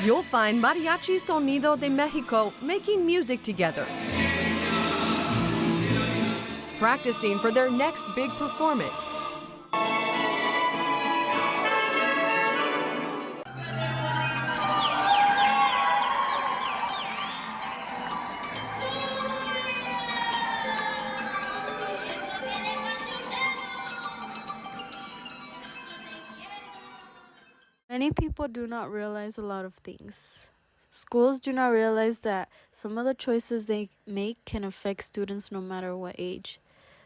You'll find Mariachi Sonido de Mexico making music together, practicing for their next big performance. Many people do not realize a lot of things. Schools do not realize that some of the choices they make can affect students no matter what age.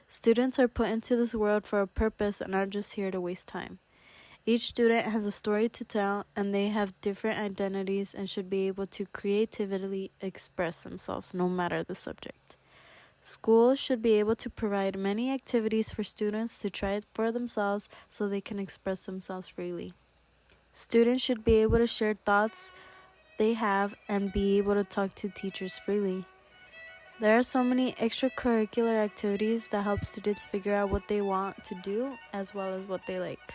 Students are put into this world for a purpose and are just here to waste time. Each student has a story to tell, and they have different identities and should be able to creatively express themselves no matter the subject. Schools should be able to provide many activities for students to try it for themselves so they can express themselves freely. Students should be able to share thoughts they have and be able to talk to teachers freely. There are so many extracurricular activities that help students figure out what they want to do as well as what they like.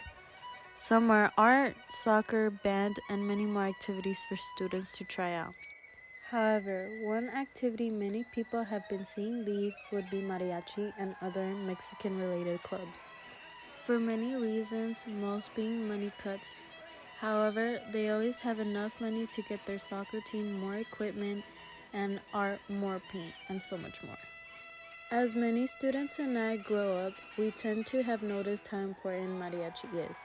Some are art, soccer, band, and many more activities for students to try out. However, one activity many people have been seeing leave would be mariachi and other Mexican-related clubs. For many reasons, most being money cuts. However, they always have enough money to get their soccer team more equipment and art, more paint, and so much more. As many students and I grow up, we tend to have noticed how important mariachi is.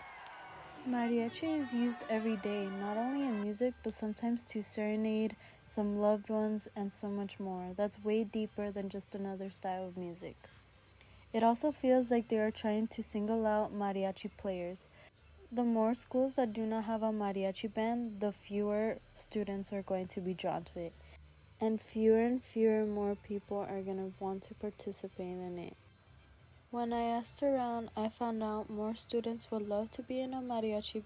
Mariachi is used every day, not only in music, but sometimes to serenade some loved ones and so much more. That's way deeper than just another style of music. It also feels like they are trying to single out mariachi players. The more schools that do not have a mariachi band, the fewer students are going to be drawn to it. And fewer more people are going to want to participate in it. When I asked around, I found out more students would love to be in a mariachi,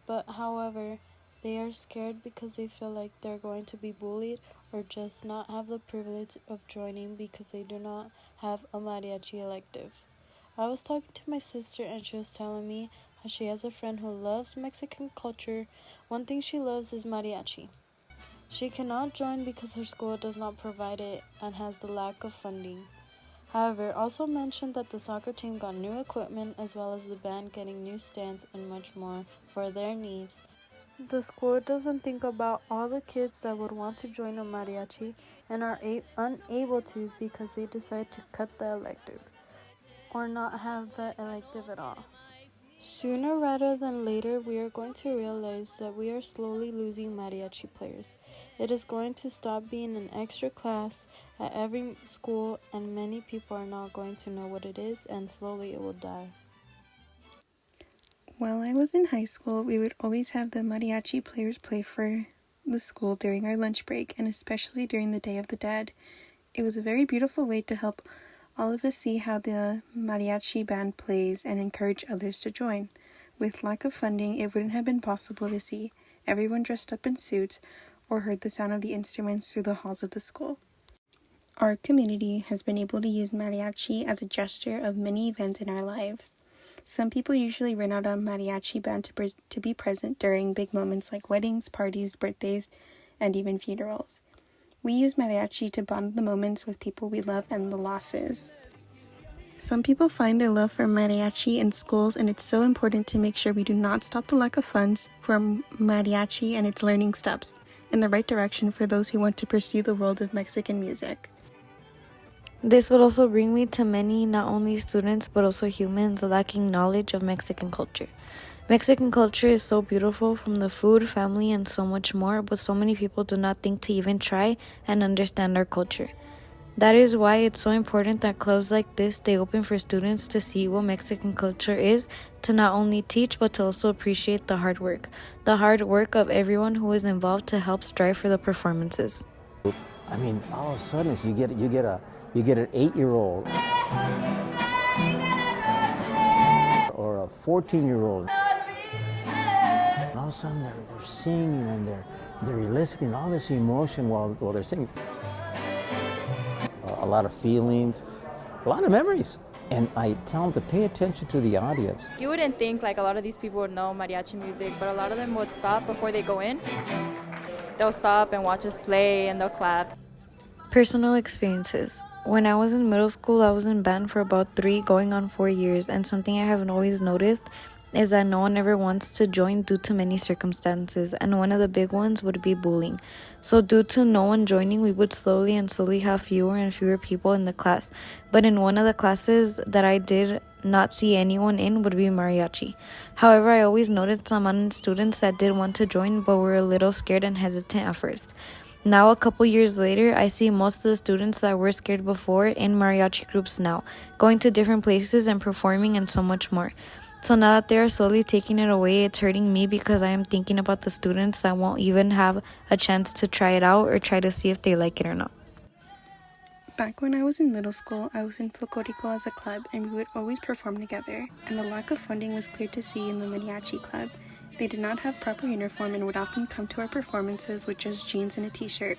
but however, they are scared because they feel like they're going to be bullied or just not have the privilege of joining because they do not have a mariachi elective. I was talking to my sister and she was telling me how she has a friend who loves Mexican culture. One thing she loves is mariachi. She cannot join because her school does not provide it and has the lack of funding. However, also mentioned that the soccer team got new equipment as well as the band getting new stands and much more for their needs. The school doesn't think about all the kids that would want to join a mariachi and are unable to because they decide to cut the elective or not have the elective at all. Sooner rather than later, we are going to realize that we are slowly losing mariachi players. It is going to stop being an extra class at every school, and many people are not going to know what it is, and slowly it will die. While I was in high school, we would always have the mariachi players play for the school during our lunch break, and especially during the Day of the Dead. It was a very beautiful way to help all of us see how the mariachi band plays and encourage others to join. With lack of funding, it wouldn't have been possible to see everyone dressed up in suits or heard the sound of the instruments through the halls of the school. Our community has been able to use mariachi as a gesture of many events in our lives. Some people usually rent out a mariachi band to be present during big moments like weddings, parties, birthdays, and even funerals. We use mariachi to bond the moments with people we love and the losses. Some people find their love for mariachi in schools, and it's so important to make sure we do not stop the lack of funds for mariachi and its learning steps in the right direction for those who want to pursue the world of Mexican music. This would also bring me to many, not only students, but also humans lacking knowledge of Mexican culture. Mexican culture is so beautiful, from the food, family, and so much more, but so many people do not think to even try and understand our culture. That is why it's so important that clubs like this stay open for students to see what Mexican culture is, to not only teach, but to also appreciate the hard work of everyone who is involved to help strive for the performances. I mean, all of a sudden you get an 8-year-old or a 14-year-old. And all of a sudden they're singing and they're eliciting all this emotion while they're singing. A lot of feelings, a lot of memories. And I tell them to pay attention to the audience. You wouldn't think like a lot of these people would know mariachi music, but a lot of them would stop before they go in. They'll stop and watch us play and they'll clap. Personal experiences. When I was in middle school, I was in band for about 3 going on 4 years, and something I haven't always noticed is that no one ever wants to join due to many circumstances, and one of the big ones would be bullying. So due to no one joining, we would slowly have fewer and fewer people in the class. But in one of the classes that I did not see anyone in would be mariachi. However, I always noticed some students that did want to join but were a little scared and hesitant at first. Now, a couple years later, I see most of the students that were scared before in mariachi groups now, going to different places and performing and so much more. So now that they are slowly taking it away, it's hurting me because I am thinking about the students that won't even have a chance to try it out or try to see if they like it or not. Back when I was in middle school, I was in Folclórico as a club, and we would always perform together, and the lack of funding was clear to see in the mariachi club. They did not have proper uniform and would often come to our performances with just jeans and a t-shirt.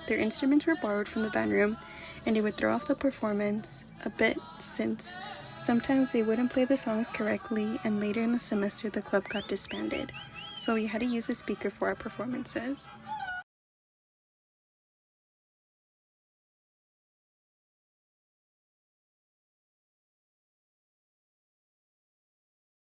Their instruments were borrowed from the band room, and it would throw off the performance a bit since sometimes they wouldn't play the songs correctly, and later in the semester the club got disbanded. So we had to use a speaker for our performances.